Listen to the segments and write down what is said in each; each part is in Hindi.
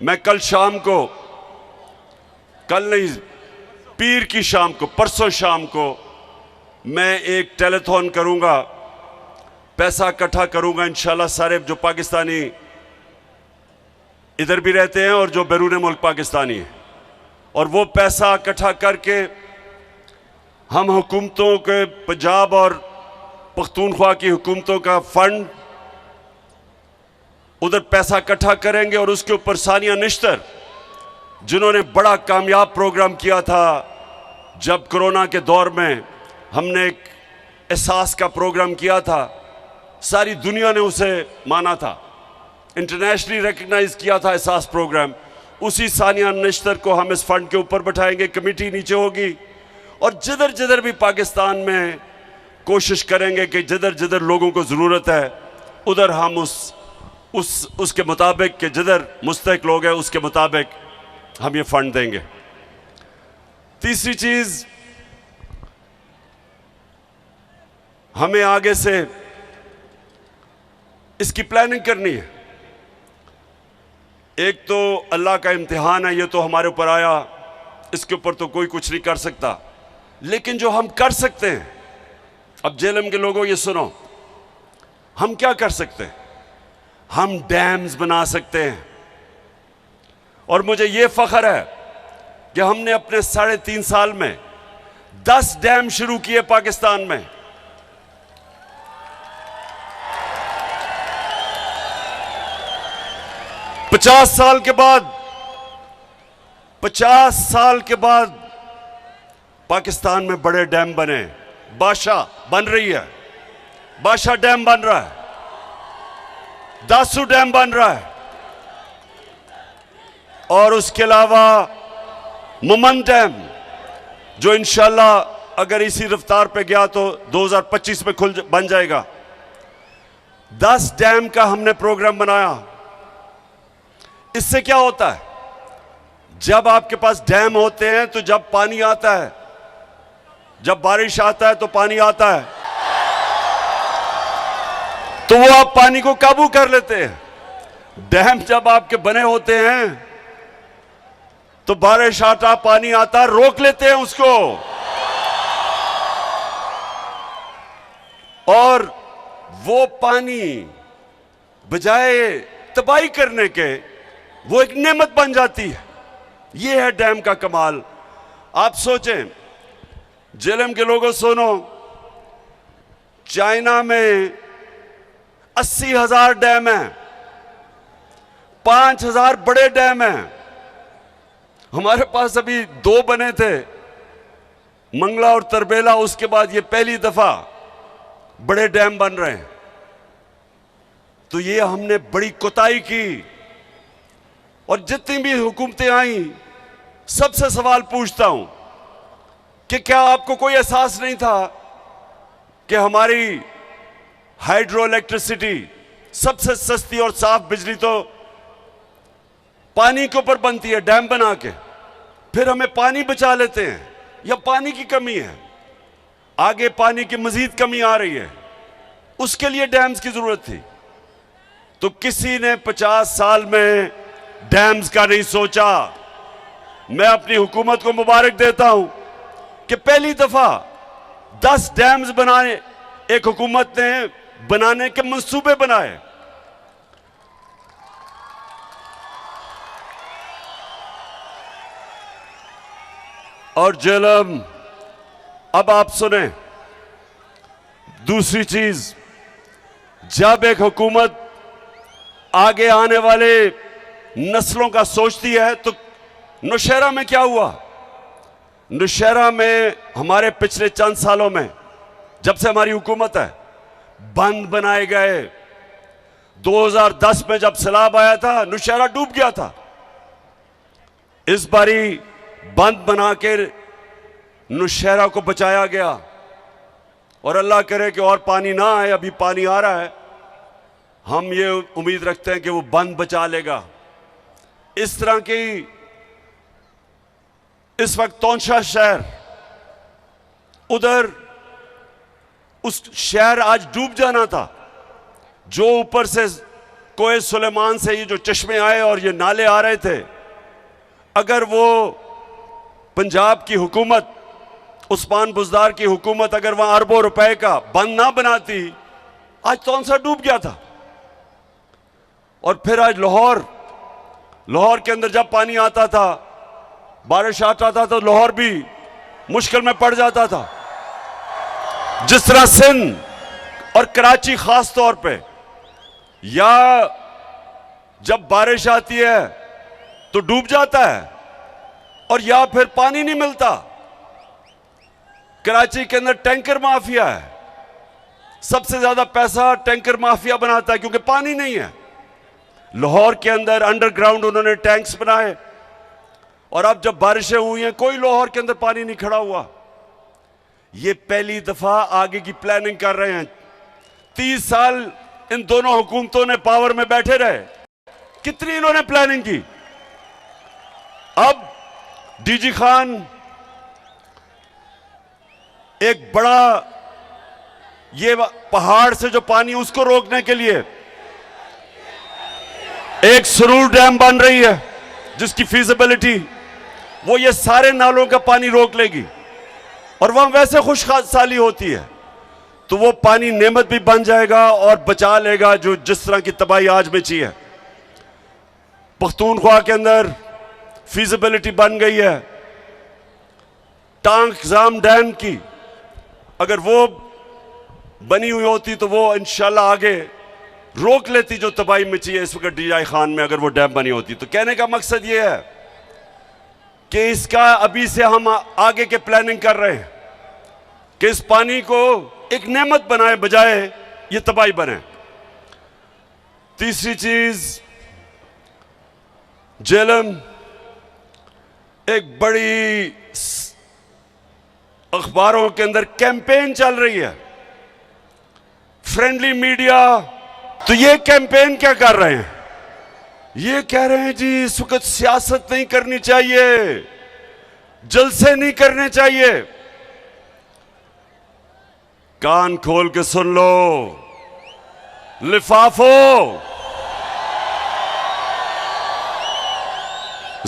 मैं कल शाम को, कल नहीं, पीर की शाम को, परसों शाम को मैं एक टेलीथॉन करूंगा, पैसा इकट्ठा करूंगा इंशाल्लाह। सारे जो पाकिस्तानी इधर भी रहते हैं और जो बैरून मुल्क पाकिस्तानी हैं, और वो पैसा इकट्ठा करके हम हुकूमतों के, पंजाब और पख्तूनख्वा की हुकूमतों का फंड, उधर पैसा इकट्ठा करेंगे और उसके ऊपर सानिया निश्तर, जिन्होंने बड़ा कामयाब प्रोग्राम किया था जब कोरोना के दौर में हमने एक एहसास का प्रोग्राम किया था, सारी दुनिया ने उसे माना था, इंटरनेशनली रिकग्नाइज किया था एहसास प्रोग्राम। उसी सानिया निश्तर को हम इस फंड के ऊपर बैठाएंगे, कमेटी नीचे होगी, और जिधर जिधर भी पाकिस्तान में कोशिश करेंगे कि जिधर जिधर लोगों को ज़रूरत है उधर हम उसके मुताबिक कि जिधर मुस्तहिक लोग हैं उसके मुताबिक हम ये फंड देंगे। तीसरी चीज़, हमें आगे से इसकी प्लानिंग करनी है। एक तो अल्लाह का इम्तिहान है, ये तो हमारे ऊपर आया, इसके ऊपर तो कोई कुछ नहीं कर सकता, लेकिन जो हम कर सकते हैं, अब जेलम के लोगों ये सुनो, हम क्या कर सकते हैं? हम डैम्स बना सकते हैं, और मुझे ये फख्र है कि हमने अपने 3.5 साल में 10 डैम शुरू किए पाकिस्तान में। पचास साल के बाद पाकिस्तान में बड़े डैम बने। बादशाह बन रही है, बादशाह डैम बन रहा है, दासू डैम बन रहा है, और उसके अलावा मुमन डैम, जो इंशाल्लाह अगर इसी रफ्तार पे गया तो 2025 में बन जाएगा। 10 डैम का हमने प्रोग्राम बनाया। इससे क्या होता है? जब आपके पास डैम होते हैं तो जब पानी आता है, जब बारिश आता है तो पानी आता है, तो वो आप पानी को काबू कर लेते हैं। डैम जब आपके बने होते हैं तो बारिश आता, पानी आता, रोक लेते हैं उसको, और वो पानी बजाय तबाही करने के वो एक नेमत बन जाती है। ये है डैम का कमाल। आप सोचें, जेलम के लोगों सुनो, चाइना में 80,000 डैम हैं, 5,000 बड़े डैम हैं। हमारे पास अभी 2 बने थे, मंगला और तरबेला, उसके बाद ये पहली दफा बड़े डैम बन रहे हैं। तो ये हमने बड़ी कोताही की, और जितनी भी हुकूमतें आई सबसे सवाल पूछता हूं कि क्या आपको कोई एहसास नहीं था कि हमारी हाइड्रो इलेक्ट्रिसिटी, सबसे सस्ती और साफ बिजली तो पानी के ऊपर बनती है, डैम बना के, फिर हमें पानी बचा लेते हैं, या पानी की कमी है, आगे पानी की मजीद कमी आ रही है, उसके लिए डैम्स की जरूरत थी। तो किसी ने 50 साल में डैम्स का नहीं सोचा। मैं अपनी हुकूमत को मुबारक देता हूं कि पहली दफा 10 डैम्स बनाए एक हुकूमत ने, बनाने के मंसूबे बनाए। और जेलम, अब आप सुने दूसरी चीज, जब एक हुकूमत आगे आने वाले नस्लों का सोचती है, तो नौशहरा में क्या हुआ? नौशहरा में हमारे पिछले चंद सालों में, जब से हमारी हुकूमत है, बंद बनाए गए। 2010 में जब सैलाब आया था, नौशहरा डूब गया था। इस बारी बंद बना के नौशहरा को बचाया गया, और अल्लाह करे कि और पानी ना आए। अभी पानी आ रहा है, हम ये उम्मीद रखते हैं कि वो बंद बचा लेगा। इस तरह की इस वक्त तौंशा शहर, उधर उस शहर आज डूब जाना था, जो ऊपर से कोए सुलेमान से ये जो चश्मे आए और ये नाले आ रहे थे, अगर वो पंजाब की हुकूमत, उस्मान बुज़दार की हुकूमत अगर वहां अरबों रुपए का बंद ना बनाती, आज तौनसा डूब गया था। और फिर आज लाहौर के अंदर जब पानी आता था, बारिश आता था, तो लाहौर भी मुश्किल में पड़ जाता था। जिस तरह सिंध और कराची खास तौर पे, या जब बारिश आती है तो डूब जाता है, और या फिर पानी नहीं मिलता। कराची के अंदर टैंकर माफिया है, सबसे ज्यादा पैसा टैंकर माफिया बनाता है क्योंकि पानी नहीं है। लाहौर के अंदर अंडरग्राउंड उन्होंने टैंक्स बनाए, और अब जब बारिशें हुई हैं कोई लाहौर के अंदर पानी नहीं खड़ा हुआ। ये पहली दफा आगे की प्लानिंग कर रहे हैं। 30 साल इन दोनों हुकूमतों ने पावर में बैठे रहे, कितनी इन्होंने प्लानिंग की। अब डीजी खान एक बड़ा, ये पहाड़ से जो पानी उसको रोकने के लिए एक सुरूर डैम बन रही है, जिसकी फीजिबिलिटी वो ये सारे नालों का पानी रोक लेगी। और वहां वैसे खुशहाली होती है, तो वो पानी नेमत भी बन जाएगा और बचा लेगा जो जिस तरह की तबाही आज मची है। पख्तूनख्वा के अंदर फीजिबिलिटी बन गई है टांग जाम डैम की, अगर वो बनी हुई होती तो वो इंशाल्लाह आगे रोक लेती जो तबाही मची है इस वक्त डीआई खान में, अगर वो डैम बनी होती। तो कहने का मकसद ये है कि इसका अभी से हम आगे के प्लानिंग कर रहे हैं कि इस पानी को एक नेमत बनाए, बजाय ये तबाही बने। तीसरी चीज, जेलम एक बड़ी अखबारों के अंदर कैंपेन चल रही है, फ्रेंडली मीडिया। तो ये कैंपेन क्या कर रहे हैं? ये कह रहे हैं जी इस वक्त सियासत नहीं करनी चाहिए, जलसे नहीं करने चाहिए। कान खोल के सुन लो लिफाफो,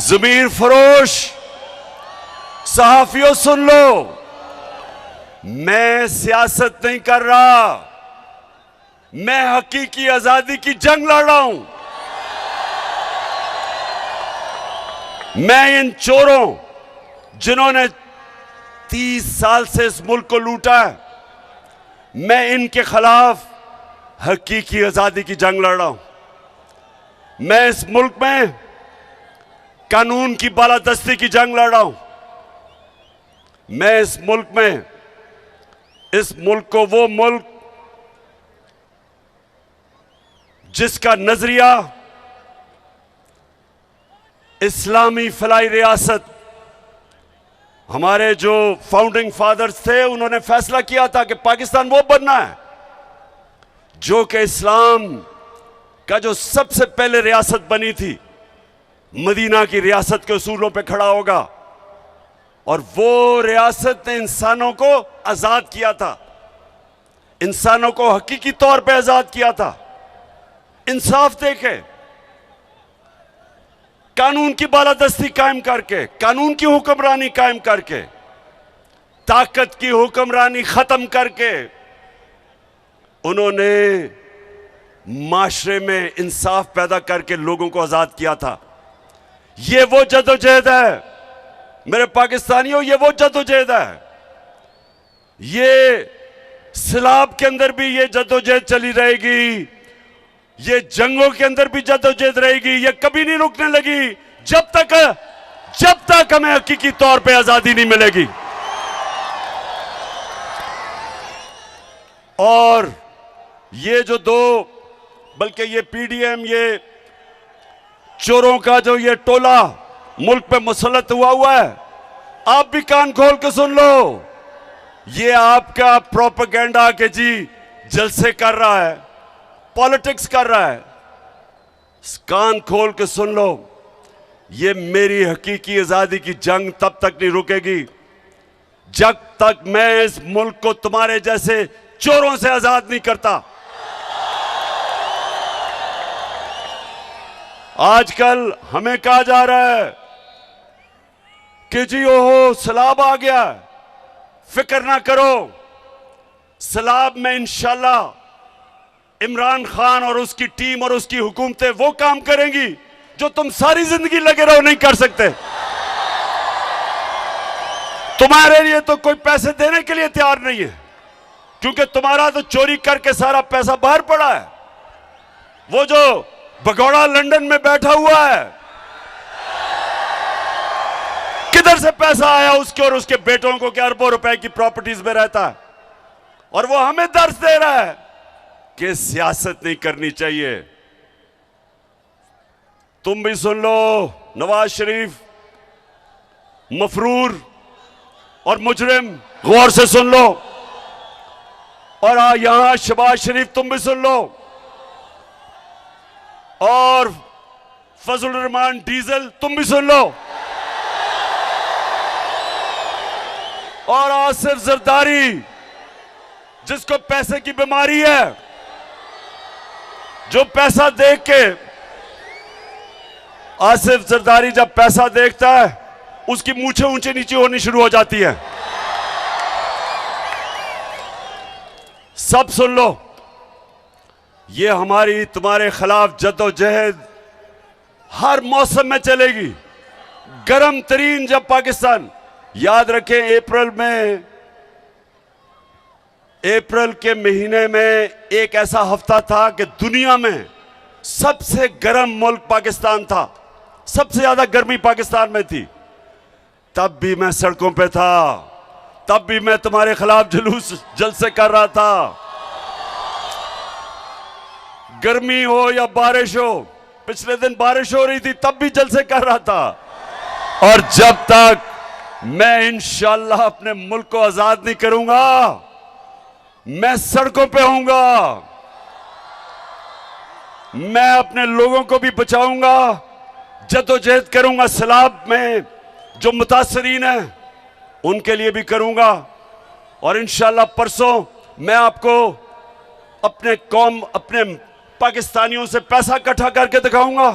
ज़मीर फरोश सहाफियों सुन लो, मैं सियासत नहीं कर रहा, मैं हकीकी आजादी की जंग लड़ रहा हूं। मैं इन चोरों जिन्होंने 30 साल से इस मुल्क को लूटा है, मैं इनके खिलाफ हकीकी आजादी की जंग लड़ रहा हूं। मैं इस मुल्क में कानून की बालादस्ती की जंग लड़ रहा हूं। मैं इस मुल्क में, इस मुल्क को वो मुल्क जिसका नजरिया इस्लामी फलाई रियासत, हमारे जो फाउंडिंग फादर्स थे उन्होंने फैसला किया था कि पाकिस्तान वो बनना है जो कि इस्लाम का जो सबसे पहले रियासत बनी थी, मदीना की रियासत के उसूलों पे खड़ा होगा। और वो रियासत ने इंसानों को आजाद किया था, इंसानों को हकीकी तौर पे आजाद किया था। इंसाफ देके, कानून की बालादस्ती कायम करके, कानून की हुक्मरानी कायम करके, ताकत की हुक्मरानी खत्म करके उन्होंने माशरे में इंसाफ पैदा करके लोगों को आजाद किया था। ये वो जदोजहद है मेरे पाकिस्तानियों, ये वो जदोजहद है। ये सिलाब के अंदर भी ये जदोजहद चली रहेगी, ये जंगों के अंदर भी जदोजहद रहेगी, ये कभी नहीं रुकने लगी जब तक हमें हकीकी तौर पे आजादी नहीं मिलेगी। और ये जो बल्कि ये पीडीएम, ये चोरों का जो ये टोला मुल्क पे मुसल्लत हुआ है, आप भी कान खोल के सुन लो, ये आपका प्रोपेगेंडा के जी जलसे कर रहा है, पॉलिटिक्स कर रहा है। कान खोल के सुन लो, ये मेरी हकीकी आजादी की जंग तब तक नहीं रुकेगी जब तक मैं इस मुल्क को तुम्हारे जैसे चोरों से आजाद नहीं करता। आजकल हमें कहा जा रहा है कि जी ओहो सैलाब आ गया, फिक्र ना करो, सैलाब में इंशाल्लाह इमरान खान और उसकी टीम और उसकी हुकूमतें वो काम करेंगी जो तुम सारी जिंदगी लगे रहो नहीं कर सकते। तुम्हारे लिए तो कोई पैसे देने के लिए तैयार नहीं है, क्योंकि तुम्हारा तो चोरी करके सारा पैसा बाहर पड़ा है। वो जो भगोड़ा लंदन में बैठा हुआ है, किधर से पैसा आया उसके और उसके बेटों को कि अरबों रुपए की प्रॉपर्टीज में रहता है, और वो हमें दर्ज दे रहा है कि सियासत नहीं करनी चाहिए। तुम भी सुन लो, नवाज शरीफ मफरूर और मुजरिम, गौर से सुन लो। और यहां शहबाज शरीफ तुम भी सुन लो, और फजल रहमान डीजल तुम भी सुन लो, और आसिफ जरदारी जिसको पैसे की बीमारी है, जो पैसा देख के, आसिफ जरदारी जब पैसा देखता है उसकी मूछें ऊंचे नीचे होनी शुरू हो जाती है। सब सुन लो, ये हमारी तुम्हारे खिलाफ जद्दोजहद हर मौसम में चलेगी। गर्म तरीन जब पाकिस्तान, याद रखें अप्रैल के महीने में एक ऐसा हफ्ता था कि दुनिया में सबसे गर्म मुल्क पाकिस्तान था, सबसे ज्यादा गर्मी पाकिस्तान में थी। तब भी मैं सड़कों पे था, तब भी मैं तुम्हारे खिलाफ जुलूस जलसे कर रहा था। गर्मी हो या बारिश हो, पिछले दिन बारिश हो रही थी तब भी जलसे कर रहा था। और जब तक मैं इंशाअल्लाह अपने मुल्क को आजाद नहीं करूंगा, मैं सड़कों पे होऊंगा, मैं अपने लोगों को भी बचाऊंगा, जद्दोजहद करूंगा, सैलाब में जो मुतासरीन हैं उनके लिए भी करूंगा। और इंशाअल्लाह परसों मैं आपको अपने पाकिस्तानियों से पैसा इकट्ठा करके दिखाऊंगा,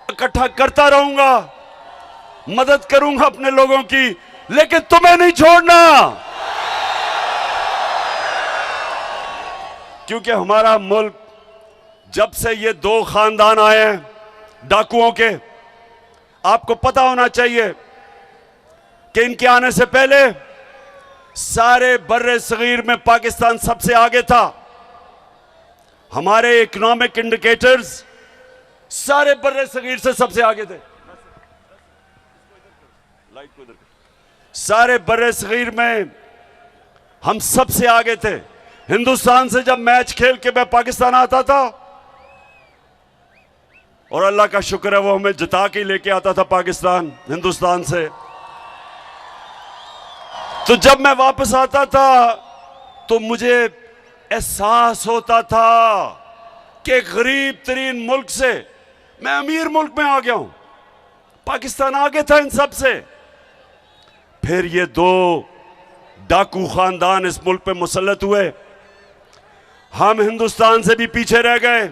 इकट्ठा करता रहूंगा, मदद करूंगा अपने लोगों की, लेकिन तुम्हें नहीं छोड़ना, क्योंकि हमारा मुल्क जब से ये दो खानदान आए हैं डाकुओं के, आपको पता होना चाहिए कि इनके आने से पहले सारे बर्रे सगीर में पाकिस्तान सबसे आगे था। हमारे इकोनॉमिक इंडिकेटर्स सारे बर्रे सगीर से सबसे आगे थे। सारे बर्रे सगीर में हम सबसे आगे थे। हिंदुस्तान से जब मैच खेल के मैं पाकिस्तान आता था, और अल्लाह का शुक्र है वो हमें जिता के लेके आता था पाकिस्तान हिंदुस्तान से, तो जब मैं वापस आता था तो मुझे एहसास होता था कि गरीब तरीन मुल्क से मैं अमीर मुल्क में आ गया हूं। पाकिस्तान आगे था इन सब से। फिर ये दो डाकू खानदान इस मुल्क पे मुसल्लत हुए, हम हिंदुस्तान से भी पीछे रह गए,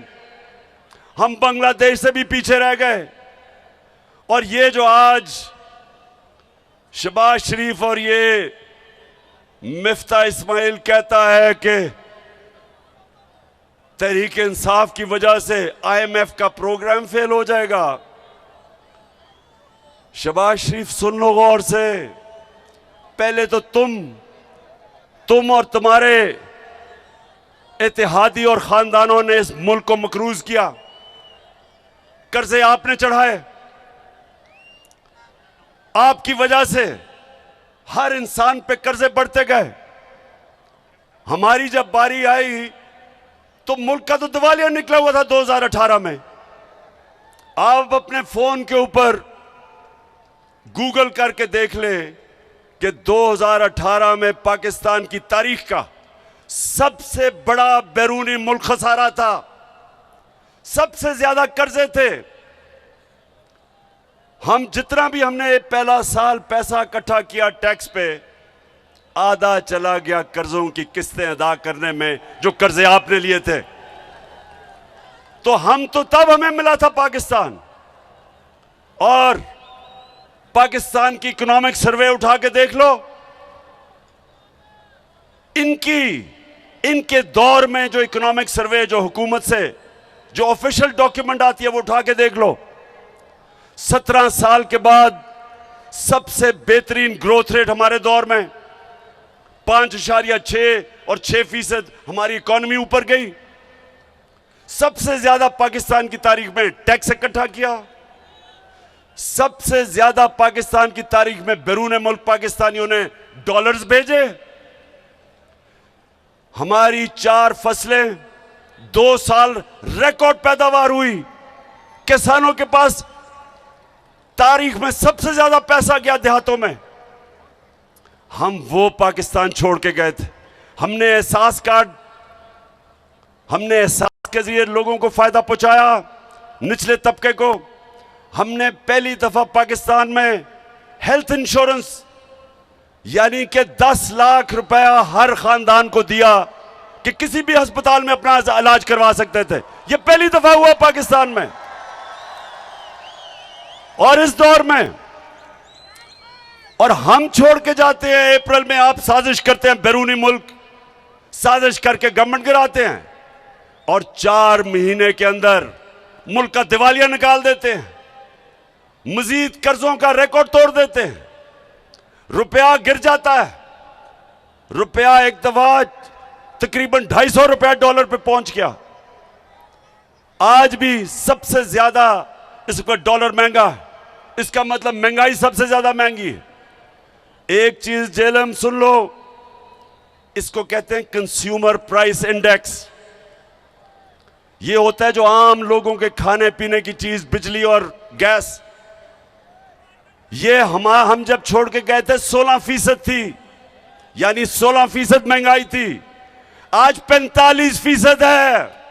हम बांग्लादेश से भी पीछे रह गए। और ये जो आज शहबाज शरीफ और ये मिफ्ता इस्माइल कहता है कि तहरीक इंसाफ की वजह से IMF का प्रोग्राम फेल हो जाएगा, शहबाज शरीफ सुन लो गौर से, पहले तो तुम और तुम्हारे इत्तेहादी और खानदानों ने इस मुल्क को मकरूज किया, कर्जे आपने चढ़ाए, आपकी वजह से हर इंसान पे कर्जे बढ़ते गए। हमारी जब बारी आई तो मुल्क का तो दिवालिया निकला हुआ था 2018 में। आप अपने फोन के ऊपर गूगल करके देख ले कि 2018 में पाकिस्तान की तारीख का सबसे बड़ा बैरूनी मुल्क खसारा था, सबसे ज्यादा कर्जे थे। हम जितना भी हमने पहला साल पैसा इकट्ठा किया टैक्स पे, आधा चला गया कर्जों की किस्तें अदा करने में जो कर्जे आपने लिए थे। तो हम तो तब हमें मिला था पाकिस्तान और पाकिस्तान की इकोनॉमिक सर्वे उठा के देख लो, इनके दौर में जो इकोनॉमिक सर्वे, जो हुकूमत से जो ऑफिशियल डॉक्यूमेंट आती है, वो उठा के देख लो। 17 साल के बाद सबसे बेहतरीन ग्रोथ रेट हमारे दौर में 5.6 और 6% हमारी इकोनॉमी ऊपर गई। सबसे ज्यादा पाकिस्तान की तारीख में टैक्स इकट्ठा किया, सबसे ज्यादा पाकिस्तान की तारीख में बैरून मुल्क पाकिस्तानियों ने डॉलर्स भेजे। हमारी 4 फसलें 2 साल रिकॉर्ड पैदावार हुई। किसानों के पास तारीख में सबसे ज्यादा पैसा गया देहातों में। हम वो पाकिस्तान छोड़ के गए थे। हमने एहसास के जरिए लोगों को फायदा पहुंचाया, निचले तबके को। हमने पहली दफा पाकिस्तान में हेल्थ इंश्योरेंस यानी कि 10 लाख रुपया हर खानदान को दिया कि किसी भी अस्पताल में अपना इलाज करवा सकते थे। यह पहली दफा हुआ पाकिस्तान में। और इस दौर में, और हम छोड़ के जाते हैं अप्रैल में, आप साजिश करते हैं, बैरूनी मुल्क साजिश करके गवर्नमेंट गिराते हैं और 4 महीने के अंदर मुल्क का दिवालिया निकाल देते हैं, मजीद कर्जों का रिकॉर्ड तोड़ देते हैं, रुपया गिर जाता है। रुपया एक दफा तकरीबन 250 रुपया डॉलर पे पहुंच गया। आज भी सबसे ज्यादा इस वक्त डॉलर महंगा है। इसका मतलब महंगाई सबसे ज्यादा महंगी है। एक चीज जेलम सुन लो, इसको कहते हैं कंज्यूमर प्राइस इंडेक्स। ये होता है जो आम लोगों के खाने पीने की चीज, बिजली और गैस। ये हम जब छोड़ के गए थे 16% थी, यानी 16% महंगाई थी। आज 45% है।